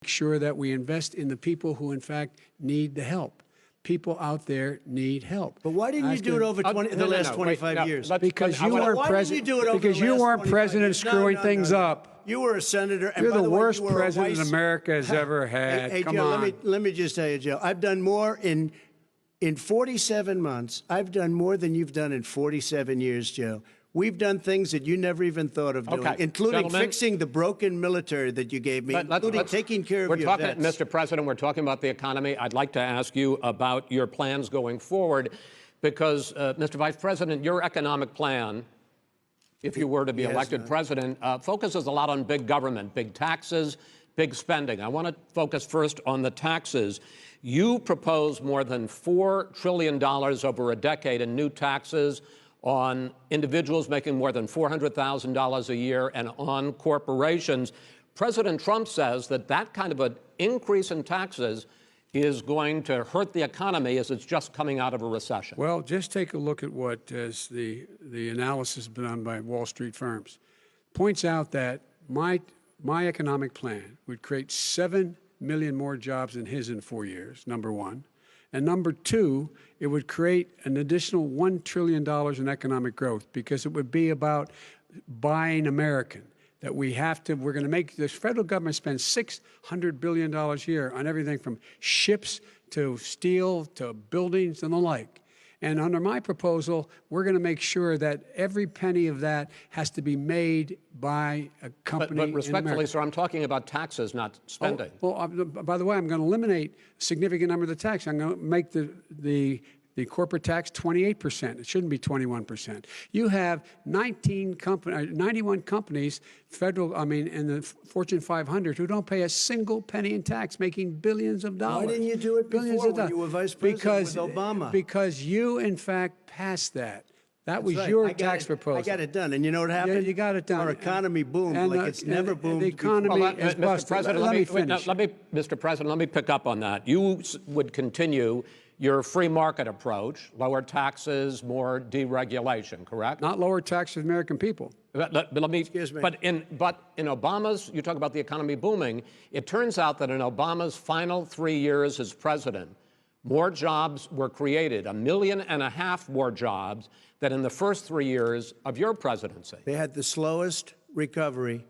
sure that we invest in the people who, in fact, need the help. People out there need help. But why didn't you do it over the last 25 years? Because you weren't president. Because you weren't president screwing things up. You were a senator. And You're by the way, worst you were president America has ever had. Hey, Come Joe, on. let me just tell you, Joe. I've done more in 47 months. I've done more than you've done in 47 years, Joe. We've done things that you never even thought of doing, including fixing the broken military that you gave me, including taking care of your vets. Mr. President, we're talking about the economy. I'd like to ask you about your plans going forward because, Mr. Vice President, your economic plan, if you were to be elected president, focuses a lot on big government, big taxes, big spending. I want to focus first on the taxes. You propose more than $4 trillion over a decade in new taxes on individuals making more than $400,000 a year and on corporations. President Trump says that that kind of an increase in taxes is going to hurt the economy as it's just coming out of a recession. Well, just take a look at what the analysis done by Wall Street firms. Points out that my economic plan would create 7 million more jobs than his in 4 years, number one. And number two, it would create an additional $1 trillion in economic growth because it would be about buying American. That we're going to make this federal government spend $600 billion a year on everything from ships to steel to buildings and the like. And under my proposal, we're going to make sure that every penny of that has to be made by a company. But respectfully, sir, I'm talking about taxes, not spending. By the way, I'm going to eliminate a significant number of the tax. I'm going to make the corporate tax 28%. It shouldn't be 21%. You have 91 companies, in the Fortune 500 who don't pay a single penny in tax, making billions of dollars. Why didn't you do it before when you were vice president with Obama? Because you, in fact, passed that. That was your tax proposal. I got it done. And you know what happened? Yeah, you got it done. Our economy boomed like it's never boomed The economy is Mr. busted. President, Let me finish. Mr. President, let me pick up on that. You would continue your free market approach, lower taxes, more deregulation, correct? Not lower taxes for the American people. Excuse me. But in Obama's, you talk about the economy booming, it turns out that in Obama's final 3 years as president, more jobs were created, 1.5 million more jobs than in the first 3 years of your presidency. They had the slowest recovery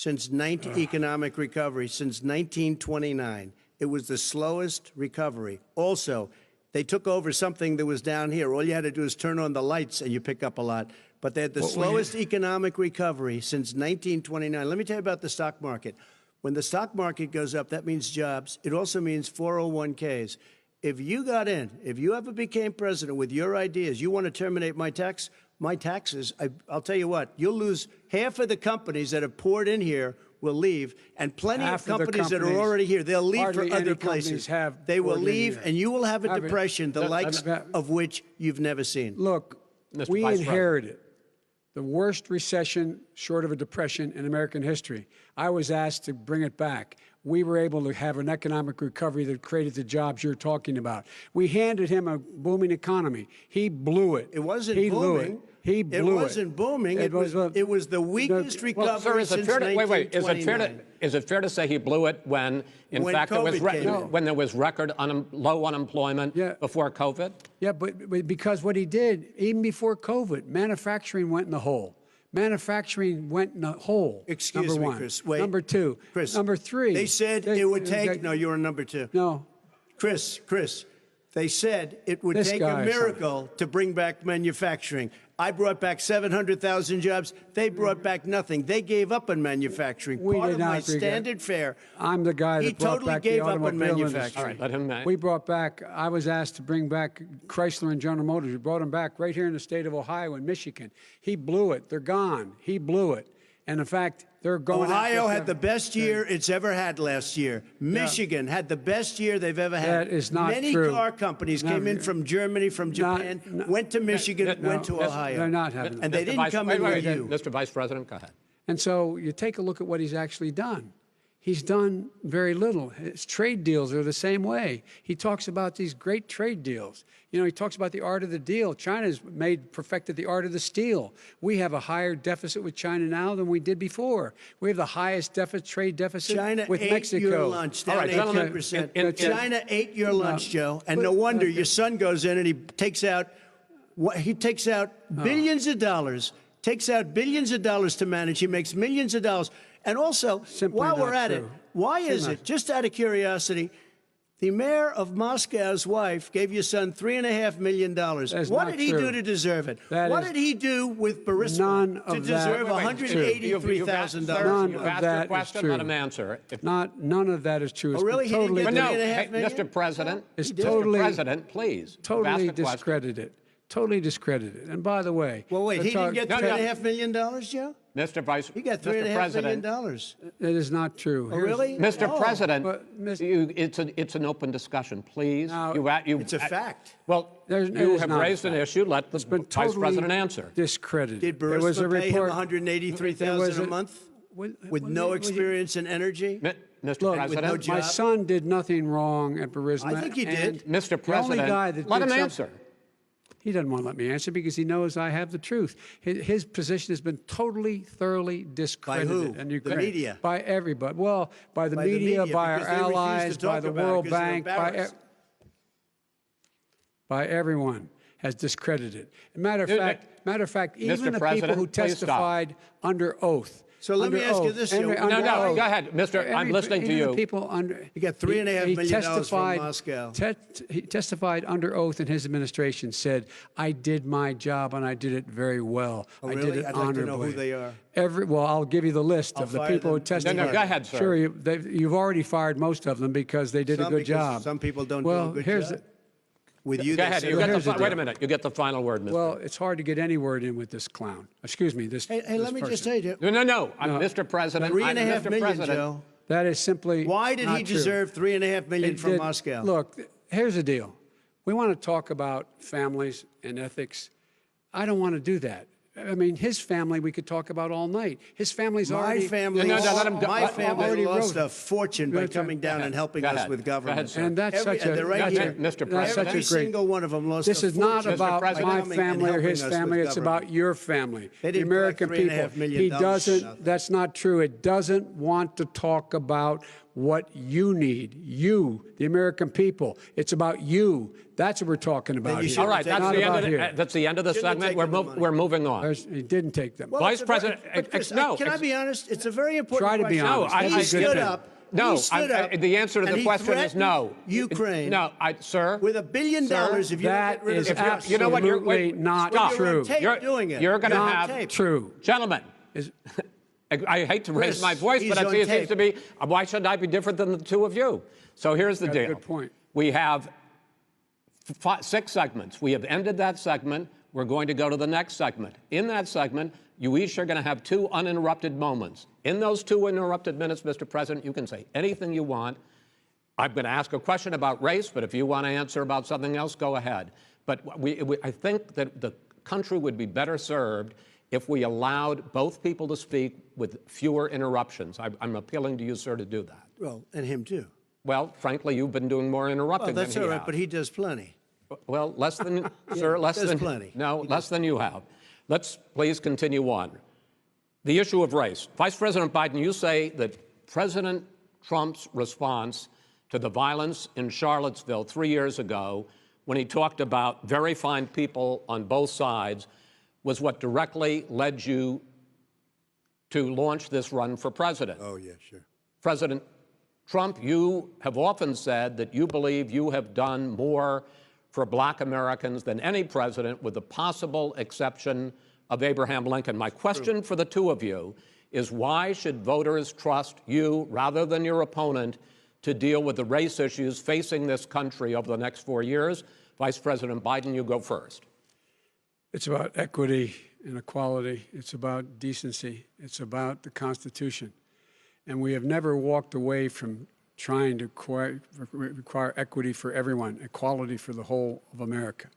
economic recovery since 1929. It was the slowest recovery. Also, they took over something that was down here. All you had to do is turn on the lights and you pick up a lot. But they had the slowest economic recovery since 1929. Let me tell you about the stock market. When the stock market goes up, that means jobs. It also means 401ks. If you got in, if you ever became president with your ideas, you want to terminate my taxes, I'll tell you what, you'll lose half of the companies that have poured in here will leave, and plenty of companies that are already here, they'll leave for other places. They will leave, and you will have a depression, the likes of which you've never seen. Look, we inherited the worst recession short of a depression in American history. I was asked to bring it back. We were able to have an economic recovery that created the jobs you're talking about. We handed him a booming economy. He blew it. It wasn't booming. Blew He blew it. It wasn't booming. It was the weakest recovery since 1929. Is it fair to say he blew it when fact, when there was record low unemployment before COVID? Yeah, but because what he did, even before COVID, manufacturing went in the hole. Manufacturing went in the hole. Excuse me, Chris. Wait. Number two. Chris. Number three. They said it would take. No, you're on number two. No. Chris. They said it would take a miracle to bring back manufacturing. I brought back 700,000 jobs. They brought back nothing. They gave up on manufacturing. Part of my standard fare. I'm the guy that brought back the automobile industry. All right, let him. We brought back. I was asked to bring back Chrysler and General Motors. We brought them back right here in the state of Ohio and Michigan. He blew it. They're gone. He blew it. And in fact, they're going. Ohio had the best year it's ever had last year. Michigan had the best year they've ever had. That is not Many true. car companies came in from Germany, from Japan, went to Michigan, went to Ohio. They're not having. And they didn't come in with you. Mr. Vice President, go ahead. And so you take a look at what he's actually done. He's done very little. His trade deals are the same way. He talks about these great trade deals. You know, he talks about the art of the deal. China's perfected the art of the steal. We have a higher deficit with China now than we did before. We have the highest trade deficit China with ate Mexico. your lunch, down All right, gentlemen, 18%. China ate your lunch, Joe, and no wonder your son goes in and he takes out billions of dollars, to manage. He makes millions of dollars. And also, Simply while we're not at it, true. why is it, just out of curiosity, the mayor of Moscow's wife gave your son $3.5 million. What did he do to deserve it? What did he do with Burisma to deserve $183,000? You've asked your question, let him answer. None of that is true. Oh, really? He didn't get $3.5 million? Mr. President, totally, Mr. President, please. Totally discredited. Totally discredited. And by the way, well, wait, he didn't get $3.5 million, Joe? Mr. Vice, he got $3.5 million. That is not true. Oh, really? Mr. President, it's an open discussion, please. Now, it's a fact. Well, you have raised an issue. Let the Vice President answer. Discredited. Did Burisma pay him $183,000 a month with no experience in energy? Mr. President, with no my son did nothing wrong at Burisma. I think he did. Mr. President, let him answer. He doesn't want to let me answer because he knows I have the truth. His position has been totally, thoroughly discredited. By who? In Ukraine. The media? By everybody. Well, by the media, by our allies, by the World Bank, by everyone has discredited. Matter of fact, even the people who testified under oath. So let me ask you this, Joe. No, go ahead, Mr. I'm listening to you. He got $3.5 million from Moscow. He testified under oath in his administration, said, I did my job and I did it very well. Oh, I really? did it I'd honorably. like to know who they are. Well, I'll give you the list of the people who testified. No, go ahead, sir. Sure, you've already fired most of them because they did a good job. Some people don't do a good job. With you, go ahead. Wait a minute. You get the final word, Mr. Well, it's hard to get any word in with this clown. Excuse me. Hey, let me just say, Joe. No. Mr. President. $3.5 million, Joe. That is simply Why did he deserve $3.5 million from Moscow? Look, here's the deal. We want to talk about families and ethics. I don't want to do that. I mean, his family we could talk about all night. His family's already... My family lost a fortune by coming down and helping us with government. And that's such a... Mr. President. Every single one of them lost a fortune. This is not about my family or his family. It's about your family. The American people. He doesn't... That's not true. It doesn't want to talk about what you need. You, the American people. It's about you. That's what we're talking about here. All right, that's the end of the segment. We're moving on. He didn't take them. Well, Vice President, no. Can I be honest? It's a very important question. Try to be honest. He stood up. No, the answer to the question is no. Ukraine. No, sir. With $1 billion, if you that get rid of is absolutely not true. You're going to have true, gentlemen. I hate to raise my voice, but it seems to be. Why should I be different than the two of you? So here's the deal. Good point. We have 6 segments. We have ended that segment. We're going to go to the next segment. In that segment, you each are going to have 2 uninterrupted moments. In those 2 uninterrupted minutes, Mr. President, you can say anything you want. I'm going to ask a question about race, but if you want to answer about something else, go ahead. But I think that the country would be better served if we allowed both people to speak with fewer interruptions. I'm appealing to you, sir, to do that. Well, and him too. Well, frankly, you've been doing more interrupting than he has. That's all right, but he does plenty. Well, less than, sir, less than plenty. No, less than you have. Let's please continue on. The issue of race. Vice President Biden, you say that President Trump's response to the violence in Charlottesville 3 years ago, when he talked about very fine people on both sides, was what directly led you to launch this run for president. Oh, yeah, sure. President Trump, you have often said that you believe you have done more for black Americans than any president, with the possible exception of Abraham Lincoln. My question for the two of you is, why should voters trust you rather than your opponent to deal with the race issues facing this country over the next 4 years? Vice President Biden, you go first. It's about equity and equality. It's about decency. It's about the Constitution. And we have never walked away from trying to require equity for everyone, equality for the whole of America.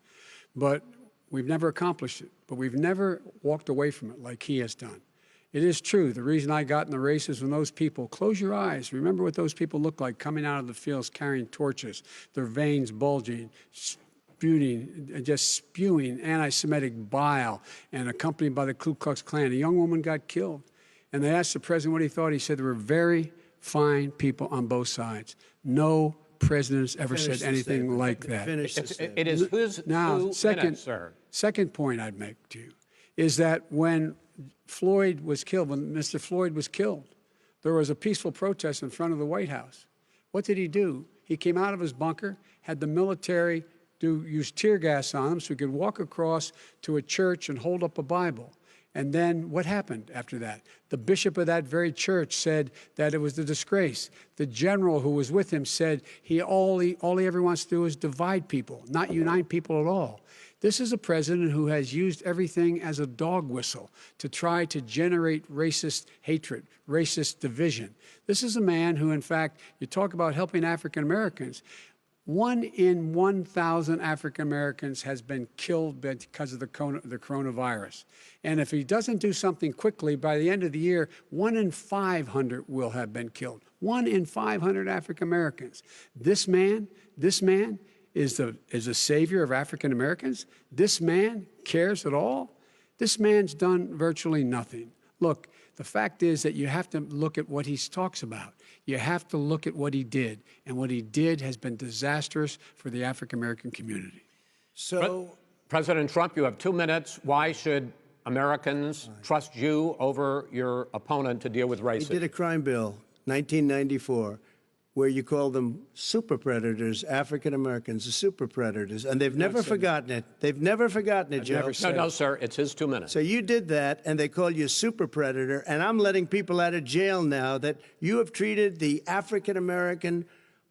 But we've never accomplished it. But we've never walked away from it like he has done. It is true. The reason I got in the race is when those people, close your eyes, remember what those people looked like coming out of the fields carrying torches, their veins bulging, just spewing anti-Semitic bile, and accompanied by the Ku Klux Klan. A young woman got killed. And they asked the president what he thought. He said there were very fine people on both sides. No president's ever said anything like that. It is whose Now, 2 minutes, sir. second point I'd make to you is that when Floyd was killed, when Mr. Floyd was killed, there was a peaceful protest in front of the White House. What did he do? He came out of his bunker, had the military use tear gas on him so he could walk across to a church and hold up a Bible. And then what happened after that? The bishop of that very church said that it was a disgrace. The general who was with him said all he ever wants to do is divide people, not unite people at all. This is a president who has used everything as a dog whistle to try to generate racist hatred, racist division. This is a man who, in fact, you talk about helping African Americans. 1 in 1,000 African Americans has been killed because of the coronavirus. And if he doesn't do something quickly, by the end of the year, 1 in 500 will have been killed. 1 in 500 African Americans. This man is a savior of African Americans. This man cares at all. This man's done virtually nothing. Look, the fact is that you have to look at what he talks about. You have to look at what he did. And what he did has been disastrous for the African American community. So, President Trump, you have 2 minutes. Why should Americans trust you over your opponent to deal with racism? he did a crime bill, 1994, where you call them super predators, African Americans, the super predators, and they've never forgotten it. They've never forgotten it, Joe. No, sir, it's his 2 minutes. So you did that, and they call you a super predator, and I'm letting people out of jail now that you have treated the African American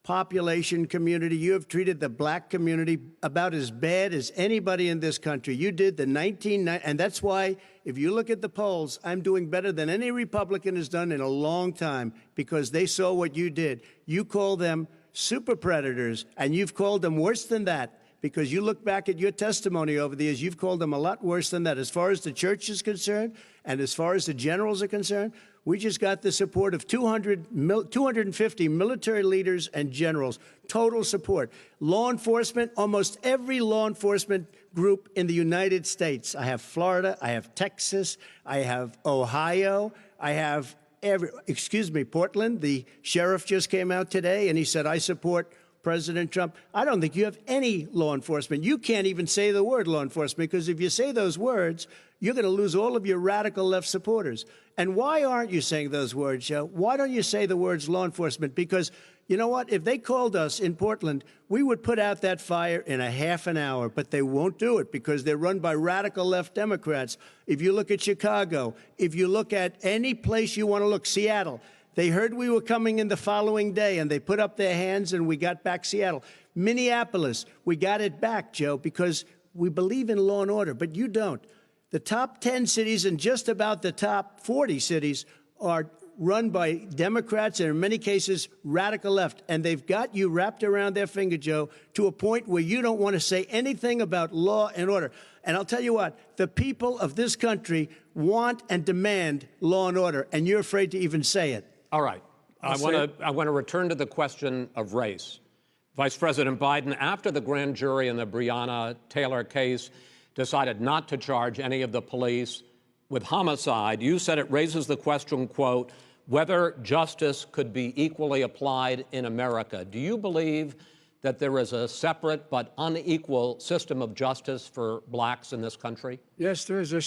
population community, you have treated the black community about as bad as anybody in this country. You did the 1990, and that's why, if you look at the polls, I'm doing better than any Republican has done in a long time, because they saw what you did. You call them super predators, and you've called them worse than that, because you look back at your testimony over the years, you've called them a lot worse than that. As far as the church is concerned, and as far as the generals are concerned, we just got the support of 250 military leaders and generals, total support. Law enforcement, almost every law enforcement group in the United States. I have Florida, I have Texas, I have Ohio, I have Portland. The sheriff just came out today and he said, I support President Trump. I don't think you have any law enforcement. You can't even say the word law enforcement, because if you say those words, you're going to lose all of your radical left supporters. And why aren't you saying those words, Joe? Why don't you say the words law enforcement? Because you know what? If they called us in Portland, we would put out that fire in a half an hour, but they won't do it because they're run by radical left Democrats. If you look at Chicago, if you look at any place you want to look, Seattle, they heard we were coming in the following day, and they put up their hands, and we got back Seattle. Minneapolis, we got it back, Joe, because we believe in law and order, but you don't. The top 10 cities and just about the top 40 cities are run by Democrats and, in many cases, radical left. And they've got you wrapped around their finger, Joe, to a point where you don't want to say anything about law and order. And I'll tell you what, the people of this country want and demand law and order, and you're afraid to even say it. All right. I want to return to the question of race. Vice President Biden, after the grand jury in the Breonna Taylor case decided not to charge any of the police with homicide, you said it raises the question, quote, whether justice could be equally applied in America. Do you believe that there is a separate but unequal system of justice for blacks in this country? Yes, there is. There's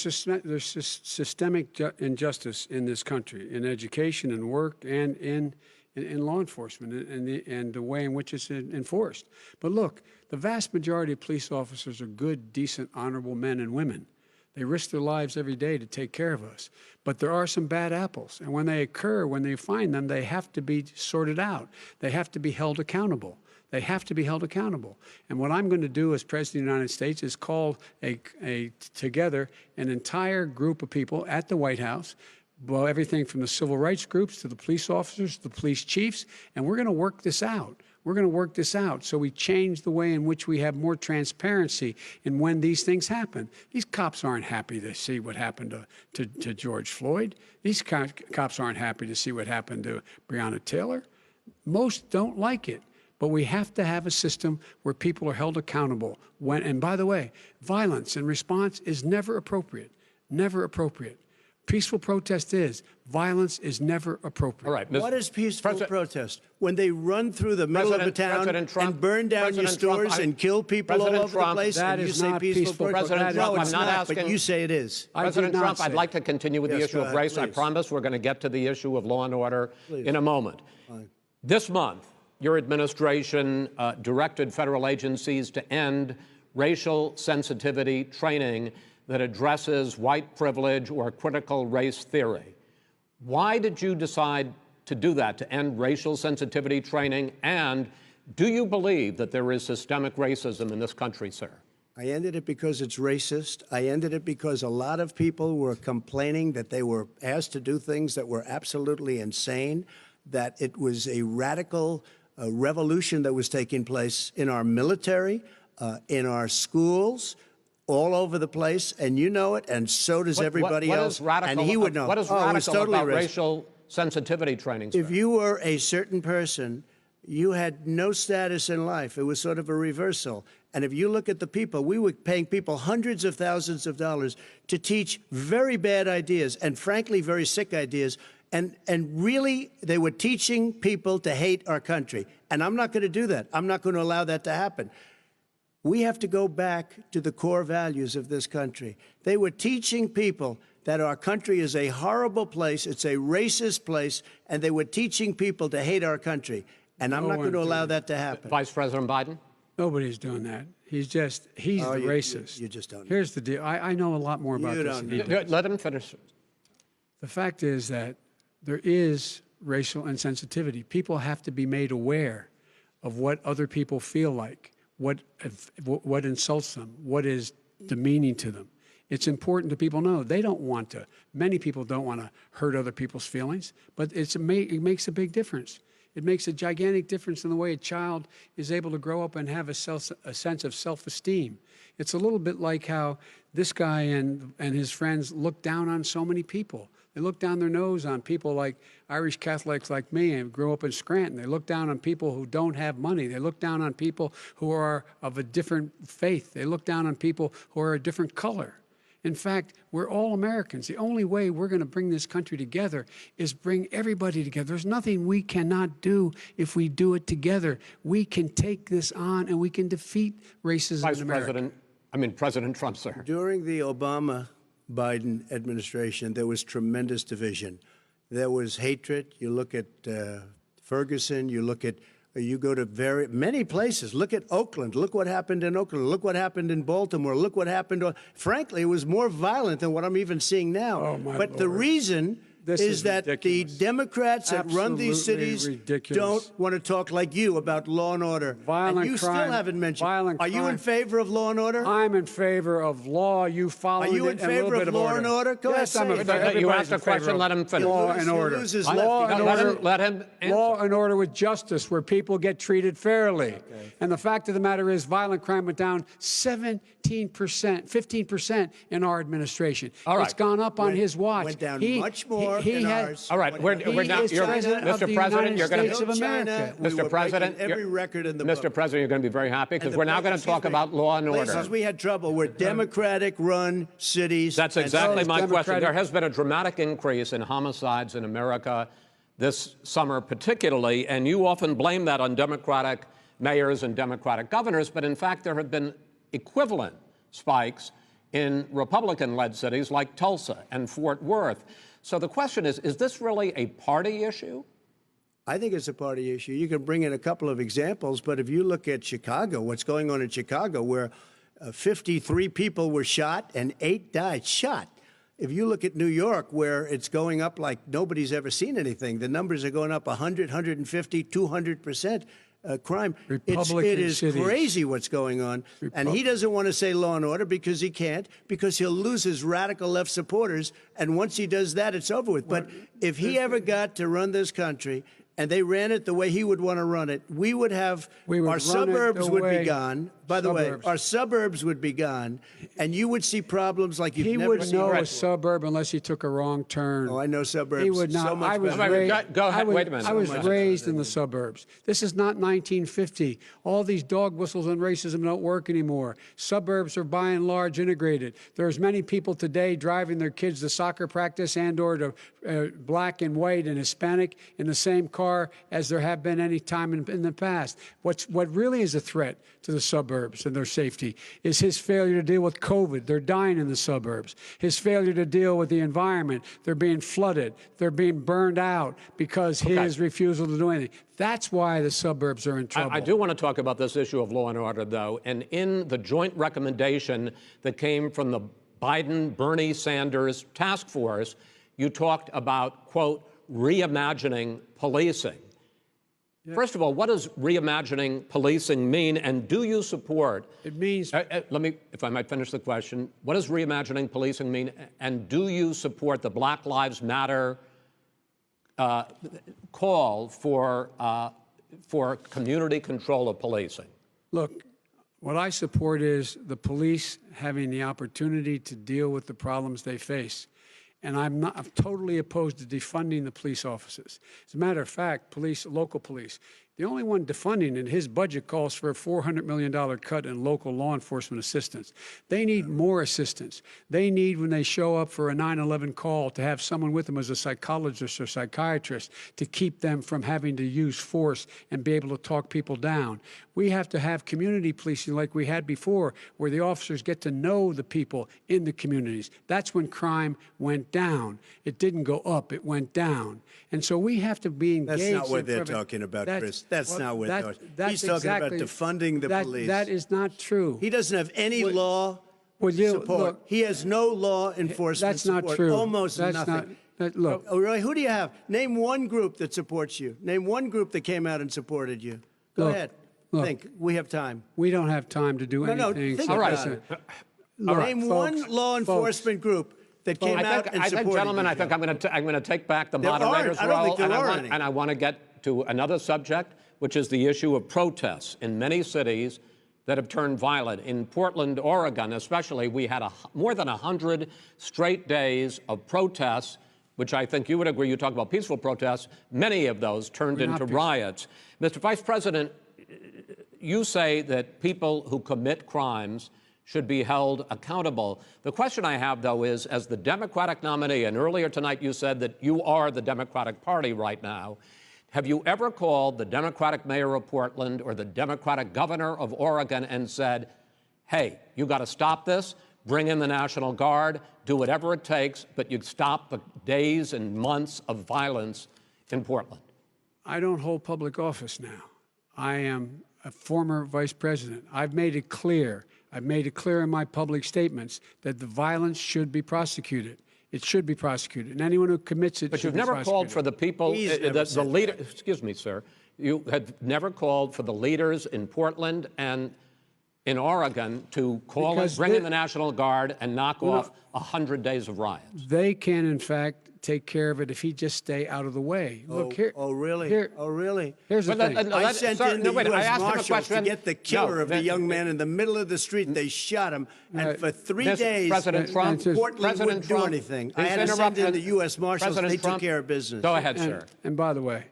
systemic injustice in this country, in education and work and in law enforcement and the way in which it's enforced. But look, the vast majority of police officers are good, decent, honorable men and women. They risk their lives every day to take care of us. But there are some bad apples. And when they occur, when they find them, they have to be sorted out. They have to be held accountable. They have to be held accountable. And what I'm going to do as President of the United States is call together an entire group of people at the White House, well, everything from the civil rights groups to the police officers, to the police chiefs, and we're going to work this out. We're going to work this out so we change the way in which we have more transparency in when these things happen. These cops aren't happy to see what happened to George Floyd. These cops aren't happy to see what happened to Breonna Taylor. Most don't like it. But we have to have a system where people are held accountable. And by the way, violence in response is never appropriate. Never appropriate. Peaceful protest is. Violence is never appropriate. All right. What is peaceful protest? When they run through the middle of the town and burn down your stores and kill people all over the place, that and you is say not peaceful protest? President Trump, No, it's I'm not not, asking. but you say it is. President Trump, I'd like to continue with the Yes, issue go of ahead, race. I please. promise we're going to get to the issue of law and order in a moment. Fine. This month, your administration directed federal agencies to end racial sensitivity training that addresses white privilege or critical race theory. Why did you decide to do that, to end racial sensitivity training? And do you believe that there is systemic racism in this country, sir? I ended it because it's racist. I ended it because a lot of people were complaining that they were asked to do things that were absolutely insane, that it was a radical revolution that was taking place in our military, in our schools, all over the place, and you know it, and so does everybody what else. Is radical, and he would know. What is it's radical totally about racist. racial sensitivity training, sir? If you were a certain person, you had no status in life. It was sort of a reversal. And if you look at the people, we were paying people hundreds of thousands of dollars to teach very bad ideas and, frankly, very sick ideas. And really, they were teaching people to hate our country. And I'm not going to do that. I'm not going to allow that to happen. We have to go back to the core values of this country. They were teaching people that our country is a horrible place, it's a racist place, and they were teaching people to hate our country. And I'm not going to allow that to happen. Vice President Biden? Nobody's doing that. He's the racist. You just don't know. Here's the deal. I know a lot more about this than he does. Let him finish. The fact is that there is racial insensitivity. People have to be made aware of what other people feel like, what insults them, what is demeaning to them. It's important that people know they don't want to. Many people don't want to hurt other people's feelings, but it makes a big difference. It makes a gigantic difference in the way a child is able to grow up and have a sense of self-esteem. It's a little bit like how this guy and his friends look down on so many people. They look down their nose on people like Irish Catholics like me and grew up in Scranton. They look down on people who don't have money. They look down on people who are of a different faith. They look down on people who are a different color. In fact, we're all Americans. The only way we're going to bring this country together is bring everybody together. There's nothing we cannot do if we do it together. We can take this on and we can defeat racism in America. President Trump, sir. During the Obama-Biden administration, there was tremendous division. There was hatred. You look at Ferguson, you go to many places. Look at Oakland. Look what happened in Oakland. Look what happened in Baltimore. Look what happened. Frankly, it was more violent than what I'm even seeing now. Oh, my but Lord. The reason is that ridiculous. the Democrats that run these cities ridiculous. don't want to talk like you about law and order. Violent and you crime, still haven't mentioned. violent Are you crime. in favor of law and order? I'm in favor of law. You following Are you it in and a little favor bit of law and order? Go yes, ahead, I'm say in it. favor. You Everybody's asked a in favor question, of let him finish. Law and He order. loses Law and order. Let him answer. Law and order with justice, where people get treated fairly. Okay. And the fact of the matter is, violent crime went down 17%, 15% in our administration. All right. It's gone up on his watch. Went down much more in ours. All right, we're now. Mr. President, you're going to. Mr. President, every record in the Mr. book. President, you're going to be very happy because we're now going to talk about law and order. Places we had trouble were Democratic-run cities. That's exactly my question. Democratic. There has been a dramatic increase in homicides in America this summer, particularly, and you often blame that on Democratic mayors and Democratic governors, but in fact, there have been equivalent spikes in Republican-led cities like Tulsa and Fort Worth. So the question is this really a party issue? I think it's a party issue. You can bring in a couple of examples, but if you look at Chicago, what's going on in Chicago, where 53 people were shot and 8 died, shot. If you look at New York, where it's going up like nobody's ever seen anything, the numbers are going up 100, 150, 200%. crime. Republican It is cities. crazy what's going on. And he doesn't want to say law and order because he can't, because he'll lose his radical left supporters. And once he does that, it's over with. But if he ever got to run this country and they ran it the way he would want to run it, our suburbs would be gone. By the way, our suburbs would be gone, and you would see problems like you've never seen. He would know before. a suburb unless he took a wrong turn. Oh, I know suburbs. He would not. So much I was better. raised, Go ahead. Wait a minute. I was So much raised in the suburbs. This is not 1950. All these dog whistles and racism don't work anymore. Suburbs are by and large integrated. There's many people today driving their kids to soccer practice and/or to black and white and Hispanic in the same car as there have been any time in the past. What really is a threat to the suburbs and their safety is his failure to deal with COVID. They're dying in the suburbs. His failure to deal with the environment. They're being flooded. They're being burned out because his refusal to do anything. That's why the suburbs are in trouble. I do want to talk about this issue of law and order, though. And in the joint recommendation that came from the Biden-Bernie Sanders task force, you talked about, quote, reimagining policing. First of all, what does reimagining policing mean, and do you support? It means. Let me, if I might finish the question. What does reimagining policing mean, and do you support the Black Lives Matter call for community control of policing? Look, what I support is the police having the opportunity to deal with the problems they face. And I'm totally opposed to defunding the police officers. As a matter of fact, local police, the only one defunding in his budget calls for a $400 million cut in local law enforcement assistance. They need more assistance. They need, when they show up for a 9/11 call, to have someone with them as a psychologist or psychiatrist to keep them from having to use force and be able to talk people down. We have to have community policing like we had before, where the officers get to know the people in the communities. That's when crime went down. It didn't go up, it went down. And so we have to be engaged. That's not what they're talking about, Chris. That's not what they're talking about. He's talking about defunding the police. That is not true. He doesn't have any law support. Look, he has no law enforcement that's not support. true. Almost that's nothing. Look. Oh, really? Who do you have? Name one group that supports you. Name one group that came out and supported you. Go ahead. Think. We have time. We don't have time to do anything. No, think All right. Name one law enforcement group that came out and supported gentlemen, you. I think I'm going to take back the There moderator's aren't. I don't role, think there are any. and I want to get to another subject, which is the issue of protests in many cities that have turned violent. In Portland, Oregon, especially, we had more than 100 straight days of protests, which I think you would agree. You talk about peaceful protests. Many of those turned into riots. Mr. Vice President, you say that people who commit crimes should be held accountable. The question I have, though, is, as the Democratic nominee, and earlier tonight you said that you are the Democratic Party right now, have you ever called the Democratic mayor of Portland or the Democratic governor of Oregon and said, hey, you got to stop this, bring in the National Guard, do whatever it takes, but you stop the days and months of violence in Portland? I don't hold public office now. I am a former vice president. I've made it clear in my public statements that the violence should be prosecuted. It should be prosecuted, and anyone who commits it. But should you've be never prosecuted. called for the people, the leader. Excuse me, sir. You have never called for the leaders in Portland and in Oregon to bring in the National Guard and knock off 100 days of riots. They can, in fact, take care of it if he just stay out of the way. Look here. Oh, really? Really? Here's the thing. I sent in the U.S. Marshals to get the killer of the young man in the middle of the street. They shot him, and for 3 days, President Trump, Portland wouldn't do anything. I had to send in the U.S. Marshals. They took care of business. Go ahead, sir. And by the way,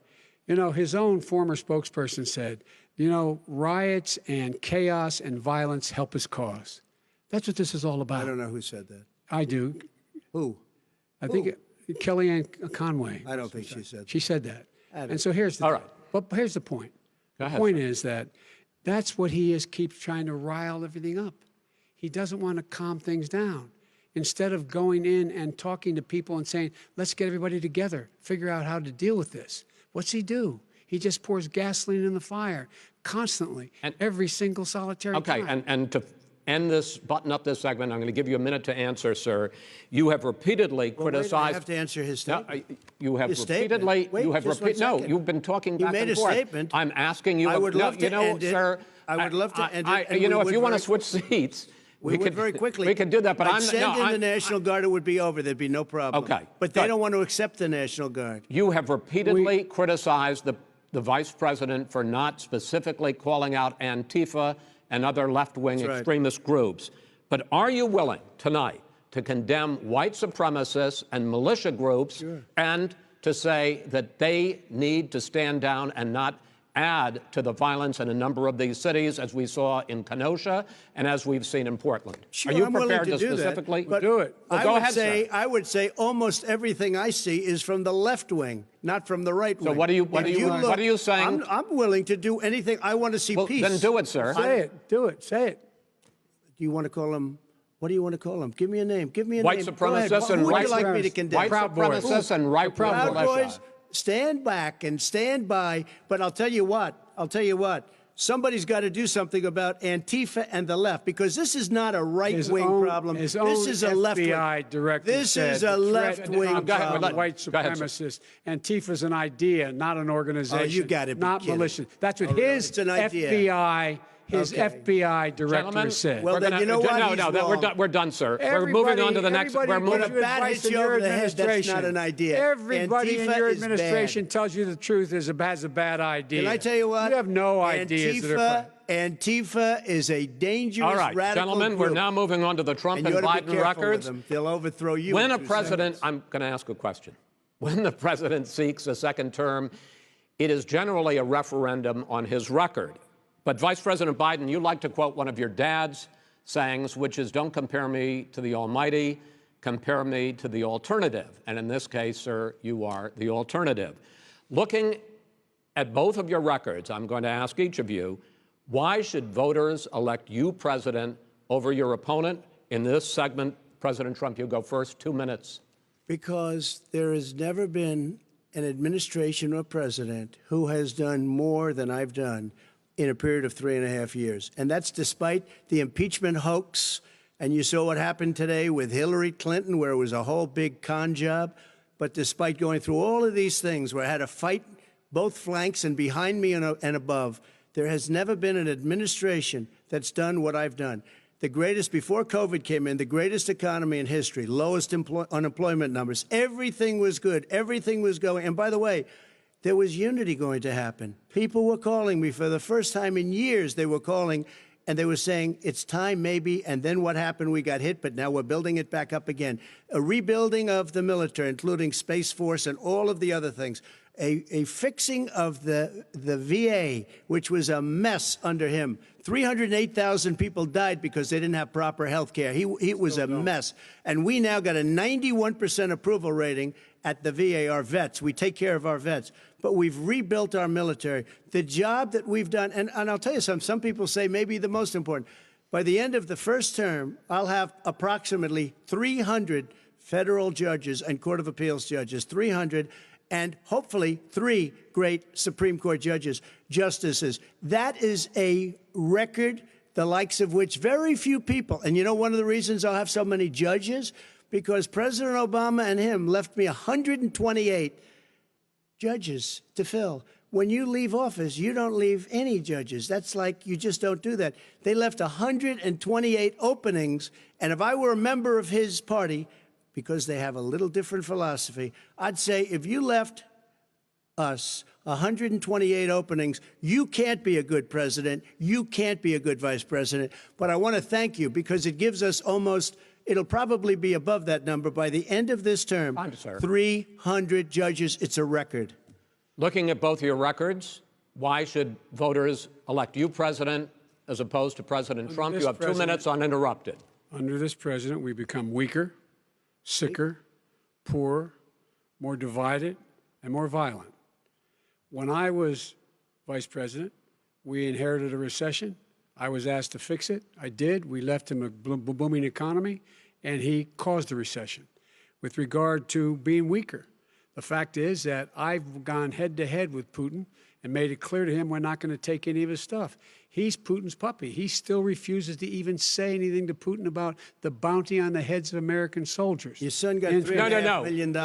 you know, his own former spokesperson said, you know, riots and chaos and violence help his cause. That's what this is all about. I don't know who said that. I do. Who? I think Kellyanne Conway. I don't think she said that. She said that. And so here's the But here's the point. Go ahead, the point sir. is that that's what he is, keeps trying to rile everything up. He doesn't want to calm things down. Instead of going in and talking to people and saying, let's get everybody together, figure out how to deal with this. What's he do? He just pours gasoline in the fire constantly, and every single solitary time. And to button up this segment. I'm going to give you a minute to answer, sir. You have repeatedly criticized. I have to answer his statement. No, you have His repeatedly. statement. Wait, you have just 1 No, second. you've been talking back made and a forth. statement. I'm asking you. I would love to end it. sir. I would love to end it. And you know, we if would you want to very- switch seats, we would very quickly. We could do that, but I'd send in I'm the National Guard. It would be over. There'd be no problem. Okay, But they good. don't want to accept the National Guard. You have repeatedly criticized the vice president for not specifically calling out Antifa and other left-wing extremist groups. But are you willing tonight to condemn white supremacists and militia groups and to say that they need to stand down and not add to the violence in a number of these cities, as we saw in Kenosha and as we've seen in Portland? Sure, are you I'm willing prepared to do specifically that, but do it? Well, I go would ahead, say, sir. I would say almost everything I see is from the left wing, not from the right wing. So what are you saying? I'm willing to do anything. I want to see Well, peace. then do it, sir. Say it. Do it. Say it. Do you want to call him? What do you want to call him? Give me a name. Give me a White name. Go ahead. supremacists and Who would right you like me to supremacists. condemn? White Proud Boys. supremacists and right-wing Proud militia. Boys, stand back and stand by. But I'll tell you what. Somebody's got to do something about Antifa and the left, because this is not a right-wing problem. His This own is a left-wing. FBI director This said is a the threat left-wing on problem. white Go ahead, sir. supremacists. Antifa's an idea, not an organization. you gotta be not kidding. militia. That's what really? his It's an idea. FBI, his Okay. FBI director Gentlemen, said. Well, we're then gonna- you know what? No, He's no, wrong. we're done, sir. We're moving on to the next. Everybody We're gives moving. you When a bat advice hits in you your over the head, that's administration. not an idea. Everybody in Antifa your is bad. administration tells you the truth has a bad idea. Can I tell you what? You have no ideas that are. Antifa is a dangerous, All right, radical gentlemen, group. we're now moving on to the Trump And and you ought to be Biden careful with records. them. They'll overthrow you. When in a 2 president, seconds. I'm going to ask a question. When the president seeks a second term, it is generally a referendum on his record. But Vice President Biden, you like to quote one of your dad's sayings, which is, don't compare me to the almighty, compare me to the alternative. And in this case, sir, you are the alternative. Looking at both of your records, I'm going to ask each of you, why should voters elect you president over your opponent? In this segment, President Trump, you go first, 2 minutes. Because there has never been an administration or president who has done more than I've done in a period of 3.5 years. And that's despite the impeachment hoax. And you saw what happened today with Hillary Clinton, where it was a whole big con job. But despite going through all of these things, where I had to fight both flanks and behind me and above, there has never been an administration that's done what I've done. The greatest, before COVID came in, the greatest economy in history, lowest unemployment numbers. Everything was good. Everything was going. And by the way, there was unity going to happen. People were calling me for the first time in years. They were calling and they were saying, it's time maybe. And then what happened? We got hit, but now we're building it back up again. A rebuilding of the military, including Space Force and all of the other things. A fixing of the VA, which was a mess under him. 308,000 people died because they didn't have proper health care. It was a mess. And we now got a 91% approval rating at the VA, our vets. We take care of our vets. But we've rebuilt our military. The job that we've done, and I'll tell you something, some people say maybe the most important. By the end of the first term, I'll have approximately 300 federal judges and Court of Appeals judges, 300, and hopefully 3 great Supreme Court justices. That is a record, the likes of which very few people, and you know one of the reasons I'll have so many judges? Because President Obama and him left me 128 judges to fill. When you leave office, you don't leave any judges. That's like, you just don't do that. They left 128 openings, and if I were a member of his party, because they have a little different philosophy, I'd say if you left us 128 openings, you can't be a good president, you can't be a good vice president. But I want to thank you, because it gives us almost, it'll probably be above that number by the end of this term. 300 judges. It's a record. Looking at both your records, why should voters elect you president as opposed to President Trump? You have 2 minutes uninterrupted. Under this president, we become weaker, sicker, poorer, more divided, and more violent. When I was vice president, we inherited a recession. I was asked to fix it. I did. We left him a booming economy, and he caused the recession. With regard to being weaker, the fact is that I've gone head-to-head with Putin, and made it clear to him we're not going to take any of his stuff. He's Putin's puppy. He still refuses to even say anything to Putin about the bounty on the heads of American soldiers. Your son got $3.5 million.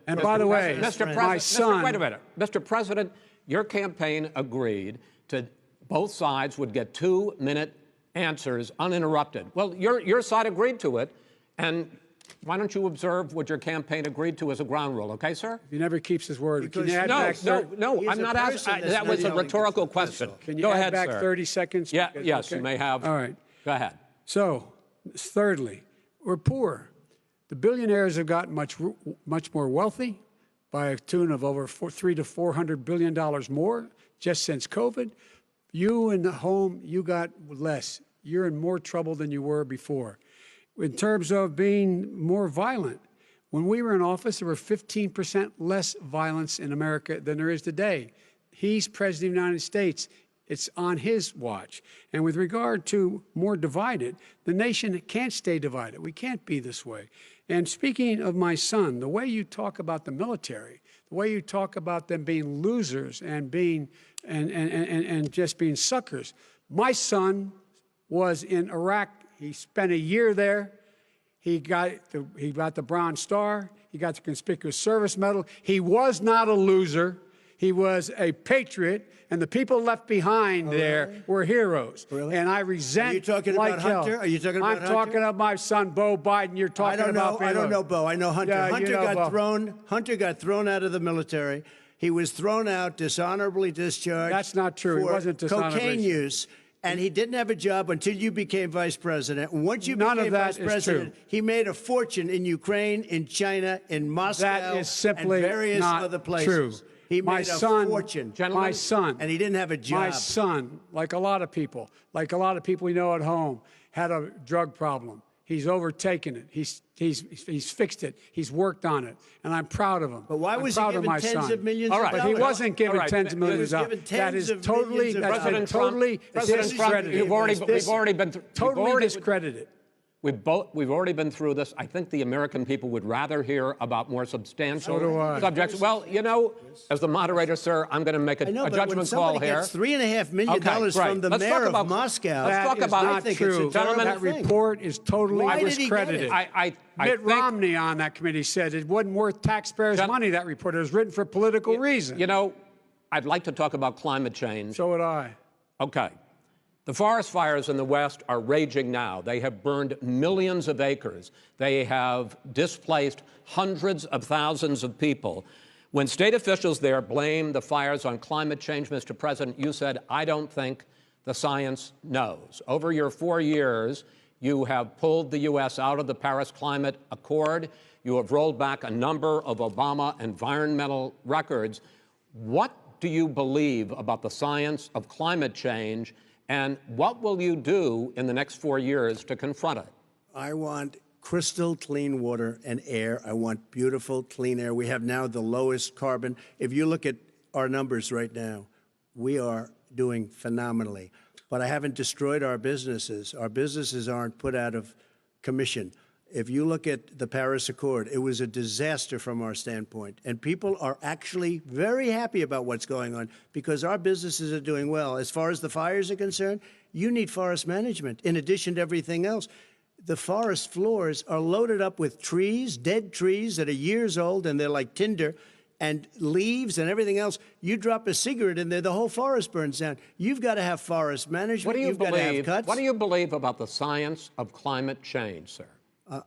And by the way, my son... Wait a minute. Mr. President, your campaign agreed to both sides would get 2-minute answers uninterrupted. Well, your side agreed to it, and why don't you observe what your campaign agreed to as a ground rule, okay, sir? He never keeps his word. Can you add No, back I'm not asking. That was a rhetorical question. Can you Go add ahead, back sir. 30 seconds? Yeah, Because- yes, okay. you may have. All right. Go ahead. So, thirdly, we're poor. The billionaires have gotten much more wealthy by a tune of over $300 to $400 billion more just since COVID. You in the home, you got less. You're in more trouble than you were before. In terms of being more violent, when we were in office, there were 15% less violence in America than there is today. He's president of the United States. It's on his watch. And with regard to more divided, the nation can't stay divided. We can't be this way. And speaking of my son, the way you talk about the military, the way you talk about them being losers and being and just being suckers. My son was in Iraq. He spent a year there. He got the Bronze Star. He got the Conspicuous Service Medal. He was not a loser. He was a patriot, and the people left behind there were heroes. Really? And I resent. Are you talking like about hell. Hunter? Are you talking about I'm Hunter? talking about my son, Bo Biden. You're talking about. I don't know Bo. I know Hunter. Yeah, Hunter you know got Bo. thrown. Hunter got thrown out of the military. He was thrown out, dishonorably discharged. That's not true. He For wasn't dishonorably cocaine use. And he didn't have a job until you became vice president. And once you None became of that vice is president, true. he made a fortune in Ukraine, in China, in Moscow, That is simply and various not other places. true. He My made a son, fortune. My son, and he didn't have a job. My son, like a lot of people we know at home, had a drug problem. He's overtaken it. He's fixed it. He's worked on it, and I'm proud of him. But why was he proud of given my tens son. of millions All of right. dollars? But he wasn't given All right. tens of millions of He was dollars. given That tens is of totally, millions of that's been dollars. totally President Trump, discredited. we've already been through. Totally discredited. We've already been through this. I think the American people would rather hear about more substantial So do I. subjects. Well, you know, as the moderator, sir, I'm going to make a judgment call here. Gets $3.5 million Okay, great. from the Let's mayor talk of about- Moscow. let's talk That is about- not I think true. it's a Gentlemen, terrible That thing. report is totally Why did he get it? discredited. I Mitt think, Romney on that committee said it wasn't worth taxpayers' money, that report. It was written for political reasons. you know, I'd like to talk about climate change. So would I. Okay. The forest fires in the West are raging now. They have burned millions of acres. They have displaced hundreds of thousands of people. When state officials there blame the fires on climate change, Mr. President, you said, I don't think the science knows. Over your 4 years, you have pulled the U.S. out of the Paris Climate Accord. You have rolled back a number of Obama environmental records. What do you believe about the science of climate change, and what will you do in the next 4 years to confront it? I want crystal clean water and air. I want beautiful, clean air. We have now the lowest carbon. If you look at our numbers right now, we are doing phenomenally. But I haven't destroyed our businesses. Our businesses aren't put out of commission. If you look at the Paris Accord, it was a disaster from our standpoint. And people are actually very happy about what's going on because our businesses are doing well. As far as the fires are concerned, you need forest management in addition to everything else. The forest floors are loaded up with trees, dead trees that are years old, and they're like tinder, and leaves and everything else. You drop a cigarette in there, the whole forest burns down. You've got to have forest management. What do you You've got to have cuts. What do you believe about the science of climate change, sir?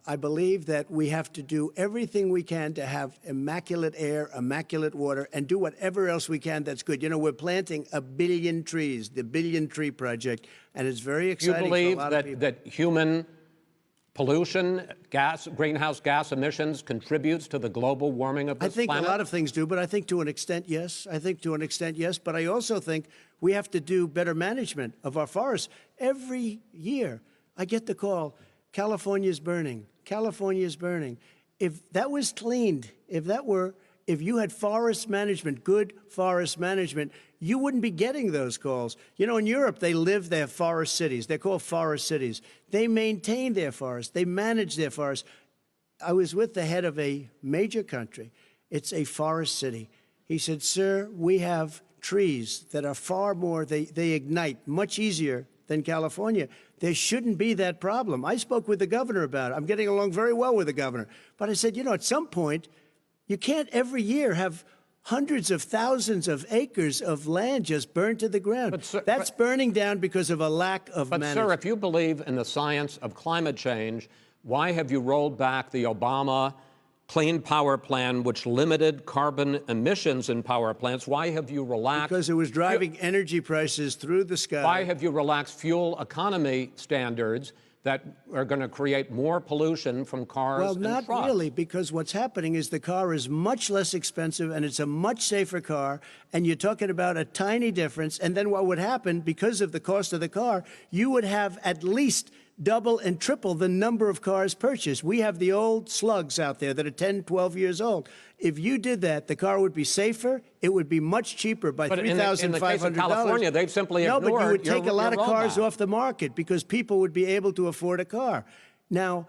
I believe that we have to do everything we can to have immaculate air, immaculate water, and do whatever else we can that's good. You know, we're planting 1 billion trees, the Billion Tree Project, and it's very exciting You believe for a lot of people. that human pollution, greenhouse gas emissions contributes to the global warming of this I think planet? a lot of things do, but I think to an extent, yes. I think to an extent, yes. But I also think we have to do better management of our forests. Every year, I get the call, California's burning. California's burning. If that was cleaned, if you had forest management, good forest management, you wouldn't be getting those calls. You know, in Europe, they have forest cities. They're called forest cities. They maintain their forests. They manage their forests. I was with the head of a major country. It's a forest city. He said, sir, we have trees that are far more, they ignite much easier than California. There shouldn't be that problem. I spoke with the governor about it. I'm getting along very well with the governor. But I said, you know, at some point, you can't every year have hundreds of thousands of acres of land just burned to the ground. But, sir, that's burning down because of a lack of management. But, sir, if you believe in the science of climate change, why have you rolled back the Obama Clean Power Plan, which limited carbon emissions in power plants? Why have you relaxed? Because it was driving energy prices through the sky. Why have you relaxed fuel economy standards that are going to create more pollution from cars and trucks? Well, not really, because what's happening is the car is much less expensive and it's a much safer car, and you're talking about a tiny difference. And then what would happen, because of the cost of the car, you would have at least double and triple the number of cars purchased. We have the old slugs out there that are 10, 12 years old. If you did that, the car would be safer. It would be much cheaper by $3,500. In the case of California, they've simply ignored No, but you would take a lot of cars roadmap off the market because people would be able to afford a car. Now,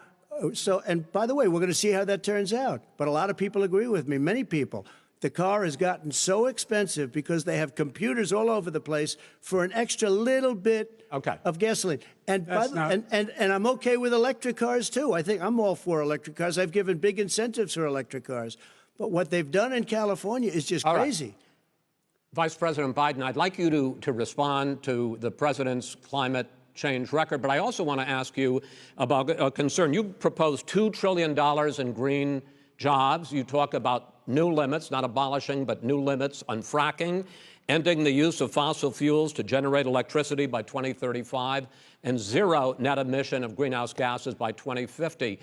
and by the way, we're going to see how that turns out. But a lot of people agree with me, many people. The car has gotten so expensive because they have computers all over the place for an extra little bit of gasoline. And, and I'm okay with electric cars, too. I think I'm all for electric cars. I've given big incentives for electric cars. But what they've done in California is just crazy. Right. Vice President Biden, I'd like you to respond to the president's climate change record, but I also want to ask you about a concern. You proposed $2 trillion in green jobs. You talk about new limits, not abolishing, but new limits on fracking, ending the use of fossil fuels to generate electricity by 2035, and zero net emission of greenhouse gases by 2050.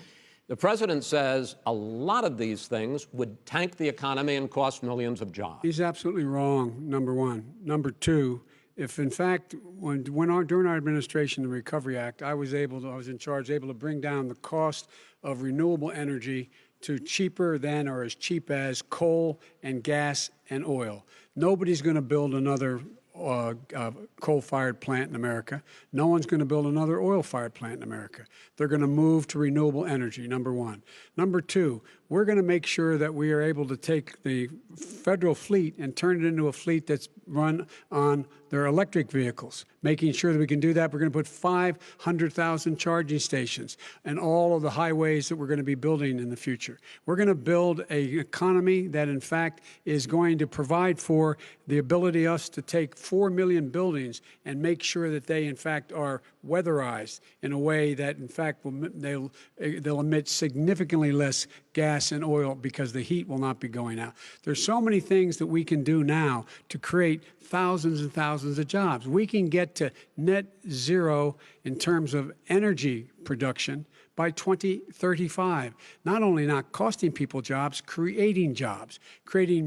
The president says a lot of these things would tank the economy and cost millions of jobs. He's absolutely wrong, number one. Number two, if in fact, during our administration, the Recovery Act, I was in charge, able to bring down the cost of renewable energy to cheaper than or as cheap as coal and gas and oil. Nobody's going to build another coal-fired plant in America. No one's going to build another oil-fired plant in America. They're going to move to renewable energy, number one. Number two, we're going to make sure that we are able to take the federal fleet and turn it into a fleet that's run on their electric vehicles. Making sure that we can do that, we're going to put 500,000 charging stations and all of the highways that we're going to be building in the future. We're going to build an economy that, in fact, is going to provide for the ability us to take 4 million buildings and make sure that they, in fact, are weatherized in a way that, in fact, they'll emit significantly less gas and oil because the heat will not be going out. There's so many things that we can do now to create thousands and thousands of jobs. We can get to net zero in terms of energy production by 2035. Not only not costing people jobs, creating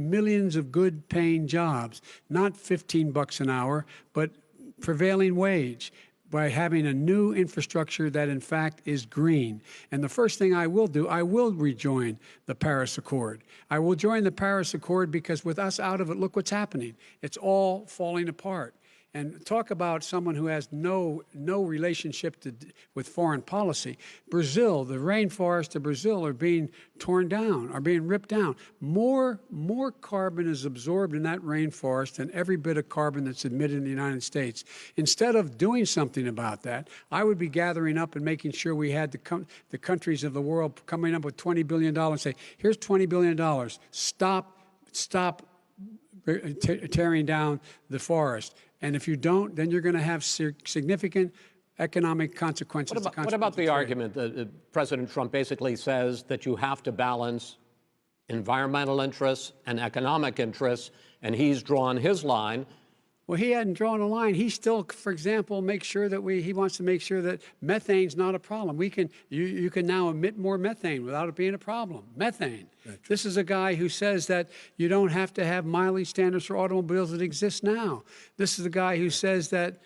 millions of good paying jobs, not $15 an hour, but prevailing wage, by having a new infrastructure that, in fact, is green. And the first thing I will do, I will rejoin the Paris Accord. I will join the Paris Accord because with us out of it, look what's happening. It's all falling apart. And talk about someone who has no relationship with foreign policy. Brazil, the rainforests of Brazil are being torn down, are being ripped down. More carbon is absorbed in that rainforest than every bit of carbon that's emitted in the United States. Instead of doing something about that, I would be gathering up and making sure we had the countries of the world coming up with $20 billion and say, here's $20 billion. Stop tearing down the forest. And if you don't, then you're going to have significant economic consequences. What about the argument that President Trump basically says that you have to balance environmental interests and economic interests, and he's drawn his line? Well, he hadn't drawn a line. He still, for example, makes sure that he wants to make sure that methane's not a problem. You can now emit more methane without it being a problem. Methane. This is a guy who says that you don't have to have mileage standards for automobiles that exist now. This is a guy who says that,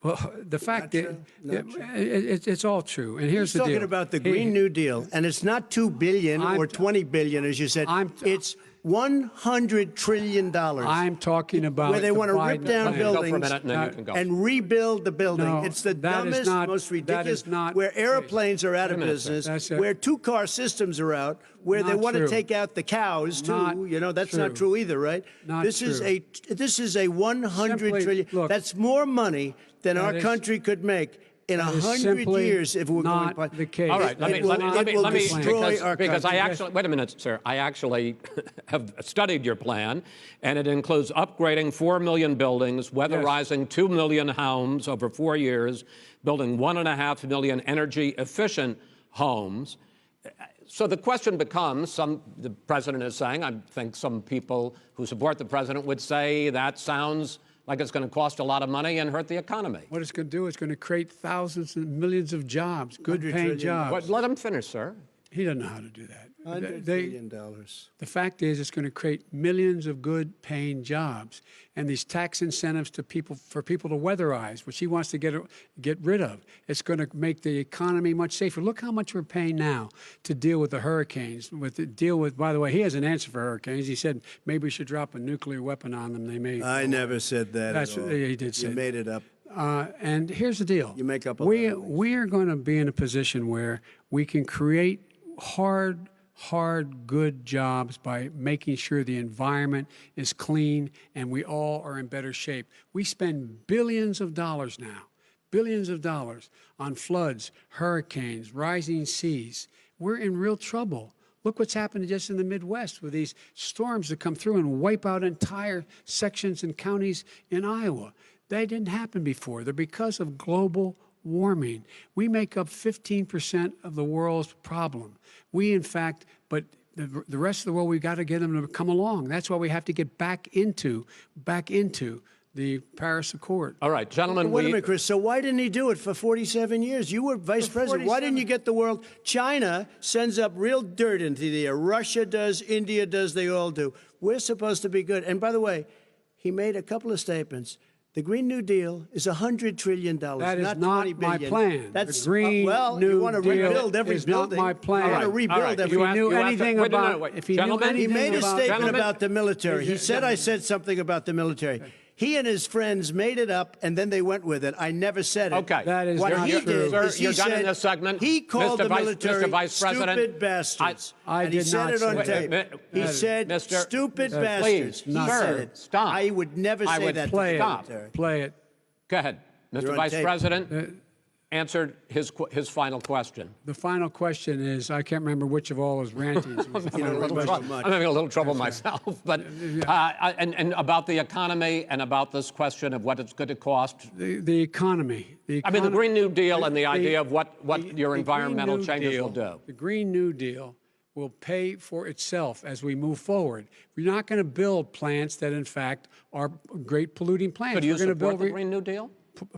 well, the fact that it's all true. And here's the deal. He's talking about the Green New Deal, and it's not $2 billion or $20 billion, as you said. It's $100 trillion. I'm talking about where they the want to rip Biden down plan. Go for a buildings minute, and then you can go. and rebuild the building. No, It's the that is dumbest, not- most that ridiculous, is not where the case. airplanes are out of Wait a minute, sir. business, That's a- where two-car systems are out, where they Not want to true. take out the cows, too. Not That's not true. true either, right? Not this is true. this is a 100 Simply- trillion. look, That's more money than our is- country could make in that is 100 simply years if we're not going. the case. All right, let It will me destroy our because I country. actually, wait a minute, sir. I actually have studied your plan, and it includes upgrading 4 million buildings, weatherizing 2 million homes over 4 years, building 1.5 million energy-efficient homes. So the question becomes, the president is saying, I think some people who support the president would say that sounds like it's going to cost a lot of money and hurt the economy. What it's going to do is going to create thousands and millions of jobs, good-paying trillion. jobs. But let him finish, sir. He doesn't know how to do that. $100 They- billion. The fact is, it's going to create millions of good-paying jobs, and these tax incentives to people for people to weatherize, which he wants to get rid of. It's going to make the economy much safer. Look how much we're paying now to deal with the hurricanes. By the way, he has an answer for hurricanes. He said maybe we should drop a nuclear weapon on them. They may. I never said that That's at all. he did say. You made it up. And here's the deal. You make up a we lot of things. we are going to be in a position where we can create hard, good jobs by making sure the environment is clean and we all are in better shape. We spend billions of dollars now, on floods, hurricanes, rising seas. We're in real trouble. Look what's happened just in the Midwest with these storms that come through and wipe out entire sections and counties in Iowa. That didn't happen before. They're because of global warming. We make up 15% of the world's problem. We, in fact, but the rest of the world, we've got to get them to come along. That's why we have to get back into the Paris Accord. All right, gentlemen. Wait a minute, Chris. So why didn't he do it for 47 years? You were vice president. Why didn't you get the world? China sends up real dirt into the air. Russia does. India does. They all do. We're supposed to be good. And by the way, he made a couple of statements. The Green New Deal is $100 trillion. That is not not $20 my billion. plan. That's the Green well, New you want to Deal rebuild every is building. not my plan. You want to All right, rebuild all right. every. If he knew anything wait, no, about, wait. if he knew Gentlemen, He anything made a about, statement Gentlemen. about the military. He said I said something about the military. He and his friends made it up, and then they went with it. I never said it. Okay. That is what not he true. did Sir, is he you're done in said this segment. he called Mr. the Vice- military Mr. Vice President, stupid bastards. I and he did said not it on say tape. that. He said Mr. stupid Please, bastards. He not said sir, it. stop. I would never I say would that to play the it. Stop. military. Play it. Go ahead. You're Mr. on Vice tape. President answered his final question. The final question is, I can't remember which of all his rantings. was. You don't remember I'm much. having a little trouble myself, but and about the economy and about this question of what it's going to cost. The economy. I mean, the Green New Deal and the the- idea of what your the environmental Green New changes Deal- will do. The Green New Deal will pay for itself as we move forward. We're not going to build plants that, in fact, are great polluting plants. So do you We're going to support build the Green New Deal?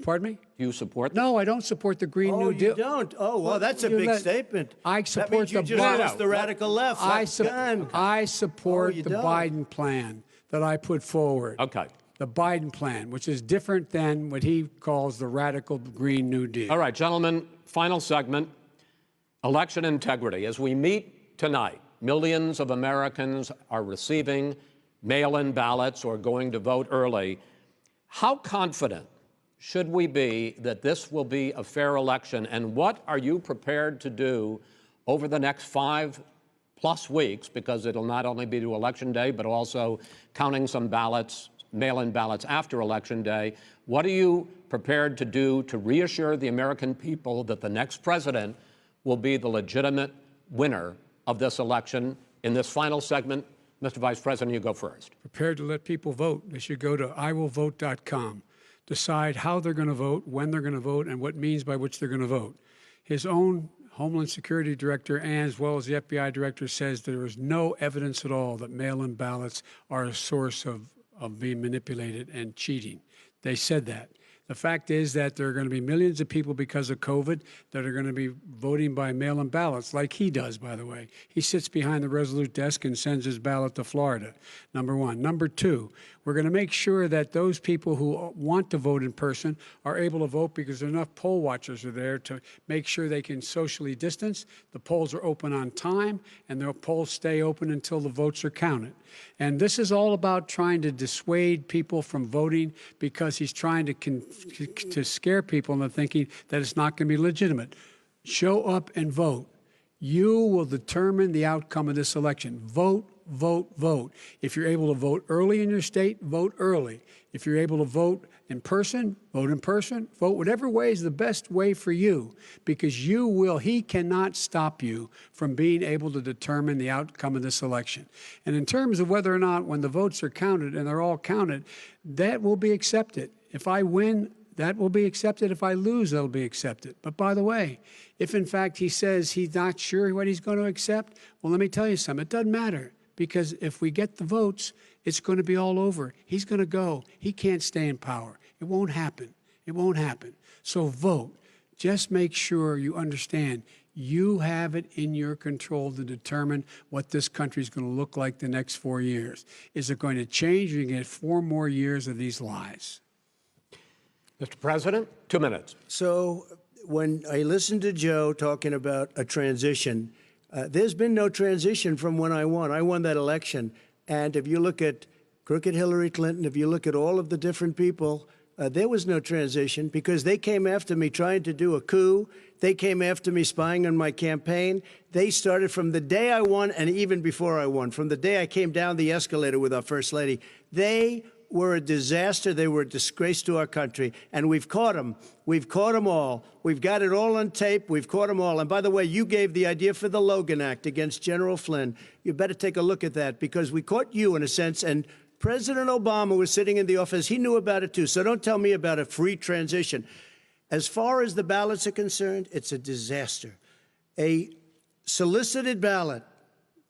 Pardon me? Do you support No, I don't support the Green Oh, New Deal. you don't? Oh, well, that's a You big let- statement. I That support means you the just Biden- lost the radical left. I Gone. support Oh, you the don't. Biden plan that I put forward. Okay. The Biden plan, which is different than what he calls the radical Green New Deal. All right, gentlemen, final segment, election integrity. As we meet tonight, millions of Americans are receiving mail-in ballots or going to vote early. How confident should we be that this will be a fair election, and what are you prepared to do over the next 5+ weeks, because it'll not only be to Election Day, but also counting some ballots, mail-in ballots after Election Day. What are you prepared to do to reassure the American people that the next president will be the legitimate winner of this election? In this final segment, Mr. Vice President, you go first. Prepared to let people vote. They should go to iwillvote.com, decide how they're going to vote, when they're going to vote, and what means by which they're going to vote. His own Homeland Security Director, and as well as the FBI Director, says there is no evidence at all that mail-in ballots are a source of being manipulated and cheating. They said that. The fact is that there are going to be millions of people because of COVID that are going to be voting by mail-in ballots, like he does, by the way. He sits behind the Resolute desk and sends his ballot to Florida, number one. Number two, we're going to make sure that those people who want to vote in person are able to vote because enough poll watchers are there to make sure they can socially distance. The polls are open on time, and the polls stay open until the votes are counted. And this is all about trying to dissuade people from voting because he's trying to scare people into thinking that it's not going to be legitimate. Show up and vote. You will determine the outcome of this election. Vote, vote, vote. If you're able to vote early in your state, vote early. If you're able to vote in person, vote in person. Vote whatever way is the best way for you, because he cannot stop you from being able to determine the outcome of this election. And in terms of whether or not when the votes are counted, and they're all counted, that will be accepted. If I win, that will be accepted. If I lose, that'll be accepted. But by the way, if in fact he says he's not sure what he's going to accept, well, let me tell you something. It doesn't matter, because if we get the votes, it's going to be all over. He's going to go. He can't stay in power. It won't happen. It won't happen. So vote. Just make sure you understand you have it in your control to determine what this country is going to look like the next 4 years. Is it going to change, or you get 4 more years of these lies? Mr. President, 2 minutes. So when I listened to Joe talking about a transition, there's been no transition from when I won. I won that election. And if you look at crooked Hillary Clinton, if you look at all of the different people, there was no transition, because they came after me trying to do a coup. They came after me spying on my campaign. They started from the day I won, and even before I won, from the day I came down the escalator with our First Lady. They were a disaster. They were a disgrace to our country. And we've caught them. We've caught them all. We've got it all on tape. We've caught them all. And by the way, you gave the idea for the Logan Act against General Flynn. You better take a look at that, because we caught you in a sense. And President Obama was sitting in the office. He knew about it too. So don't tell me about a free transition. As far as the ballots are concerned, it's a disaster. A solicited ballot,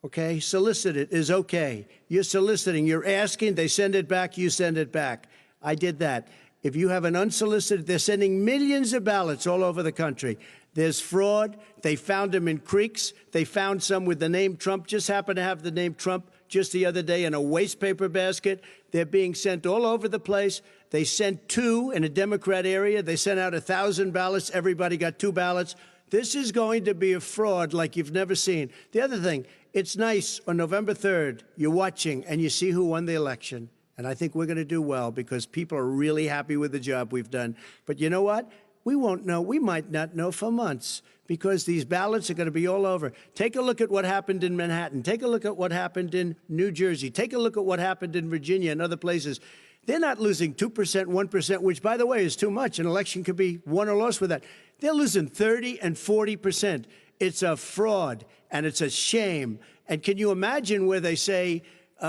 okay, solicited is okay. You're soliciting, you're asking, they send it back, you send it back. I did that. If you have an unsolicited, they're sending millions of ballots all over the country. There's fraud. They found them in creeks. They found some with the name Trump, just happened to have the name Trump just the other day in a waste paper basket. They're being sent all over the place. They sent 2 in a Democrat area. They sent out 1,000 ballots. Everybody got 2 ballots. This is going to be a fraud like you've never seen. The other thing, it's nice on November 3rd, you're watching and you see who won the election. And I think we're going to do well, because people are really happy with the job we've done. But you know what? We won't know. We might not know for months, because these ballots are going to be all over. Take a look at what happened in Manhattan. Take a look at what happened in New Jersey. Take a look at what happened in Virginia and other places. They're not losing 2%, 1%, which, by the way, is too much. An election could be won or lost with that. They're losing 30 and 40%. It's a fraud, and it's a shame. And can you imagine where they say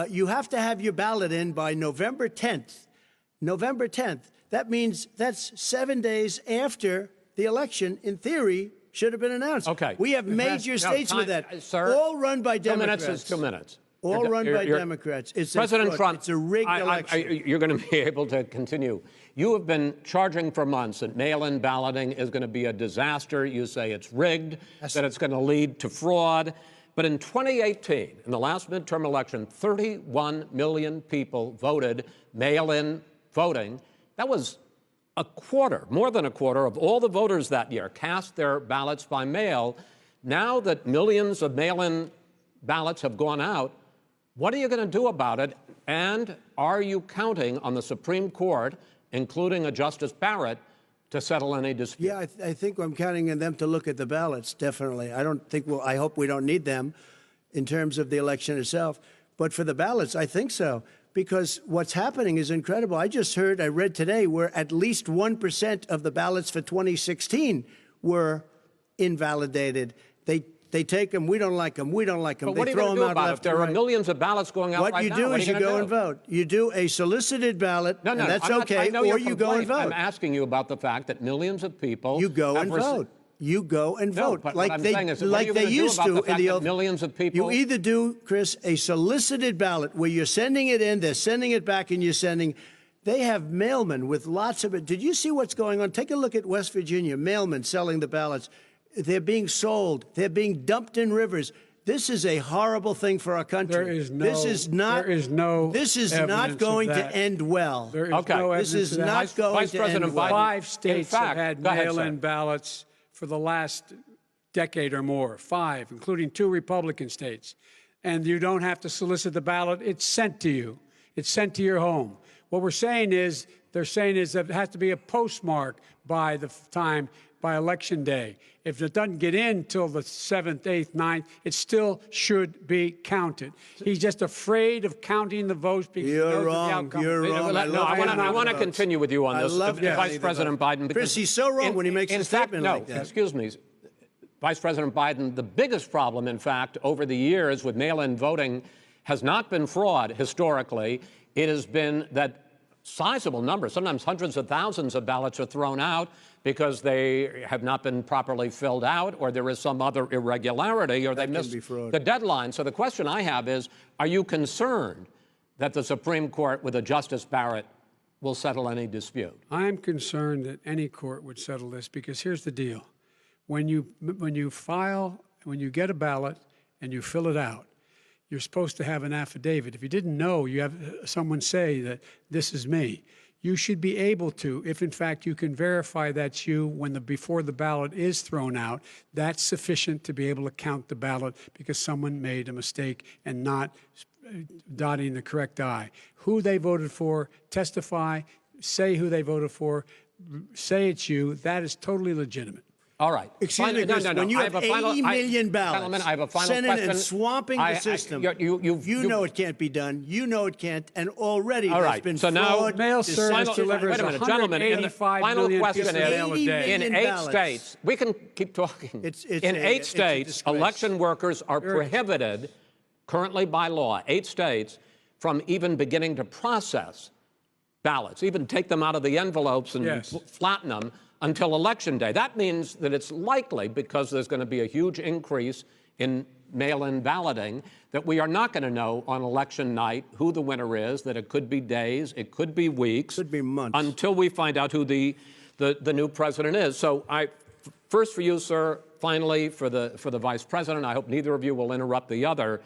you have to have your ballot in by November 10th? November 10th. That means that's 7 days after the election, in theory, should have been announced. Okay. We have major states with that. Sir, all run by Democrats. 2 minutes is 2 minutes. All run by Democrats. It's President Trump, it's a rigged election. You're going to be able to continue. You have been charging for months that mail-in balloting is going to be a disaster. You say it's rigged, that it's going to lead to fraud. But in 2018, in the last midterm election, 31 million people voted mail-in voting. That was a quarter, more than a quarter, of all the voters that year cast their ballots by mail. Now that millions of mail-in ballots have gone out, what are you going to do about it? And are you counting on the Supreme Court, including a Justice Barrett, to settle any dispute? Yeah, I think I'm counting on them to look at the ballots, definitely. I hope we don't need them in terms of the election itself. But for the ballots, I think so, because what's happening is incredible. I read today, where at least 1% of the ballots for 2016 were invalidated. They take them, we don't like them, we don't like them. But what they are you throw going to them do out about left it? There and are right. millions of ballots going out What right you now. do What is are you gonna go do? and vote. You do a solicited ballot, No, and that's okay, I know or your you go and complaint. vote. I'm asking you about the fact that millions of people You go and vote. You go and vote, but like what I'm they saying is, what are you like they gonna do used about to the in fact the that old. millions of people? You either do, Chris, a solicited ballot where you're sending it in, they're sending it back, and you're sending. They have mailmen with lots of it. Did you see what's going on? Take a look at West Virginia, mailmen selling the ballots. They're being sold. They're being dumped in rivers. This is a horrible thing for our country. There is no. This is not. There is no. This is evidence not going of to that. end well. There is Okay. no This evidence is of that. not going Vice to President end well. Biden. 5 states fact, have had go ahead, mail-in sir. ballots for the last decade or more. 5, including 2 Republican states. And you don't have to solicit the ballot. It's sent to you. It's sent to your home. What we're saying is, they're saying is that it has to be a postmark by the time, by Election Day. If it doesn't get in till the 7th, 8th, 9th, it still should be counted. He's just afraid of counting the votes because he knows You're of the wrong. outcome. You're wrong. I want to continue with you on I this, love Vice counting the President votes. Biden. Chris, he's so wrong when he makes a in fact, statement no, like that. excuse me, Vice President Biden, the biggest problem, in fact, over the years with mail-in voting has not been fraud historically. It has been that sizable numbers, sometimes hundreds of thousands of ballots are thrown out because they have not been properly filled out, or there is some other irregularity, or they missed the deadline. So the question I have is, are you concerned that the Supreme Court, with a Justice Barrett, will settle any dispute? I'm concerned that any court would settle this because here's the deal. When you get a ballot and you fill it out, you're supposed to have an affidavit. If you didn't know, you have someone say that this is me. You should be able to, if in fact you can verify that's you before the ballot is thrown out, that's sufficient to be able to count the ballot because someone made a mistake and not dotting the correct I. Who they voted for, testify, say who they voted for, say it's you, that is totally legitimate. All right. Excuse me, Chris, when you have 80 million ballots I have a final sent in question. and swamping the system, you know it can't be done. You know it can't. And already there's been so now fraud. Mail service delivers wait a minute, gentlemen. The 185 final million question pieces of mail a is, day. in 8 ballots. states, we can keep talking. In 8 states, disgrace. election workers are prohibited, currently by law, 8 states, from even beginning to process ballots, even take them out of the envelopes and flatten them until Election Day. That means that it's likely, because there's going to be a huge increase in mail-in balloting, that we are not going to know on election night who the winner is, that it could be days, it could be weeks. Could be months. Until we find out who the new president is. So first for you, sir, finally for the vice president, I hope neither of you will interrupt the other.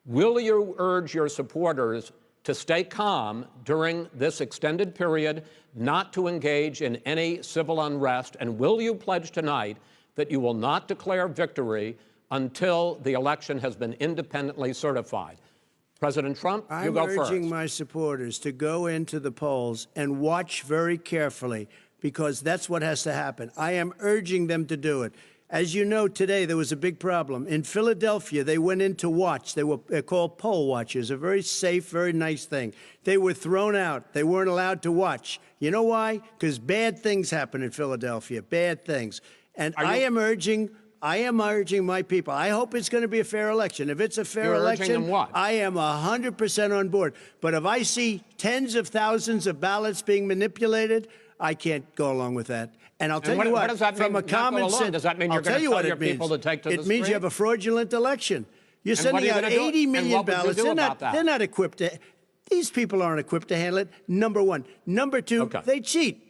Will you urge your supporters to stay calm during this extended period, not to engage in any civil unrest? And will you pledge tonight that you will not declare victory until the election has been independently certified? President Trump, you go first. I'm urging my supporters to go into the polls and watch very carefully, because that's what has to happen. I am urging them to do it. As you know, today there was a big problem. In Philadelphia, they went in to watch. They're called poll watchers, a very safe, very nice thing. They were thrown out. They weren't allowed to watch. You know why? Because bad things happen in Philadelphia, bad things. And I am urging my people. I hope it's going to be a fair election. If it's a fair election, urging them what? I am 100% on board. But if I see tens of thousands of ballots being manipulated, I can't go along with that. And I'll tell you what, does that from mean, a common sense, does that mean you're going to tell your people to take to the it means you street? have a fraudulent election. You're And what are sending you out gonna do? 80 And million what would you ballots. do about that? They're not equipped to. These people aren't equipped to handle it. Number one. Number two, they cheat.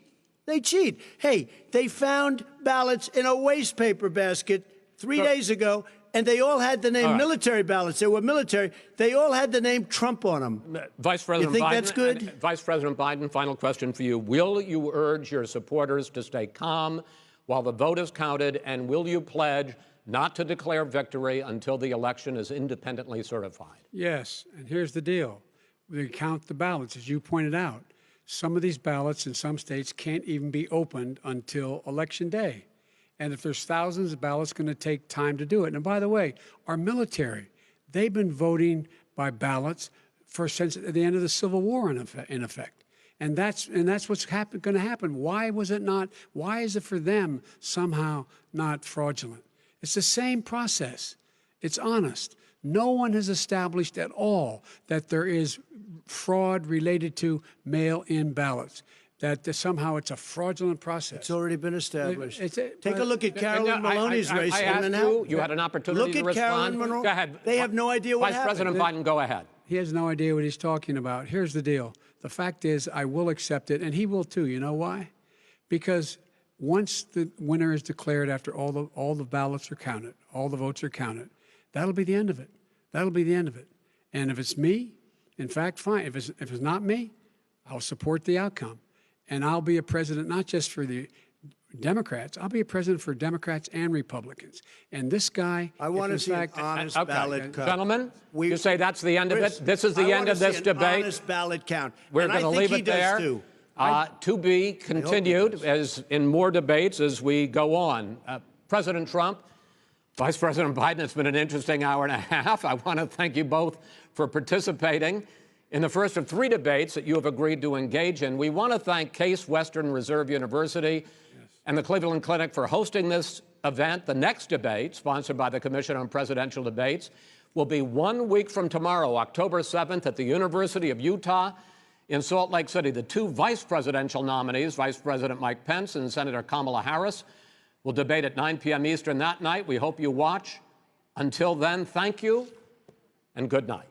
They cheat. Hey, they found ballots in a waste paper basket 3 days ago, and they all had the name military ballots. They were military. They all had the name Trump on them. Vice President You think Biden, that's good? Vice President Biden, final question for you. Will you urge your supporters to stay calm while the vote is counted, and will you pledge not to declare victory until the election is independently certified? Yes, and here's the deal. We count the ballots, as you pointed out. Some of these ballots in some states can't even be opened until Election Day. And if there's thousands of ballots, it's going to take time to do it. And by the way, our military, they've been voting by ballots since the end of the Civil War, in effect. And that's what's going to happen. Why was it not? Why is it for them somehow not fraudulent? It's the same process. It's honest. No one has established at all that there is fraud related to mail-in ballots, that somehow it's a fraudulent process. It's already been established. Take a look at Carolyn Maloney's race. I asked you had an opportunity to respond. Look at Carolyn Monroe. Go ahead. They have no idea what happened. Vice President Biden, go ahead. He has no idea what he's talking about. Here's the deal. The fact is, I will accept it, and he will too. You know why? Because once the winner is declared, after all the ballots are counted, all the votes are counted, that'll be the end of it. That'll be the end of it. And if it's me, in fact, fine. If it's not me, I'll support the outcome, and I'll be a president not just for the Democrats. I'll be a president for Democrats and Republicans. And this guy, I want to see an honest ballot count. Gentlemen, you say that's the end of it? This is the end of this debate? Honest ballot count. We're going to leave it there. To be continued as in more debates as we go on. President Trump, Vice President Biden, it's been an interesting hour and a half. I want to thank you both for participating in the first of 3 debates that you have agreed to engage in. We want to thank Case Western Reserve University and the Cleveland Clinic for hosting this event. The next debate, sponsored by the Commission on Presidential Debates, will be 1 week from tomorrow, October 7th, at the University of Utah in Salt Lake City. The 2 vice presidential nominees, Vice President Mike Pence and Senator Kamala Harris, will debate at 9 p.m. Eastern that night. We hope you watch. Until then, thank you and good night.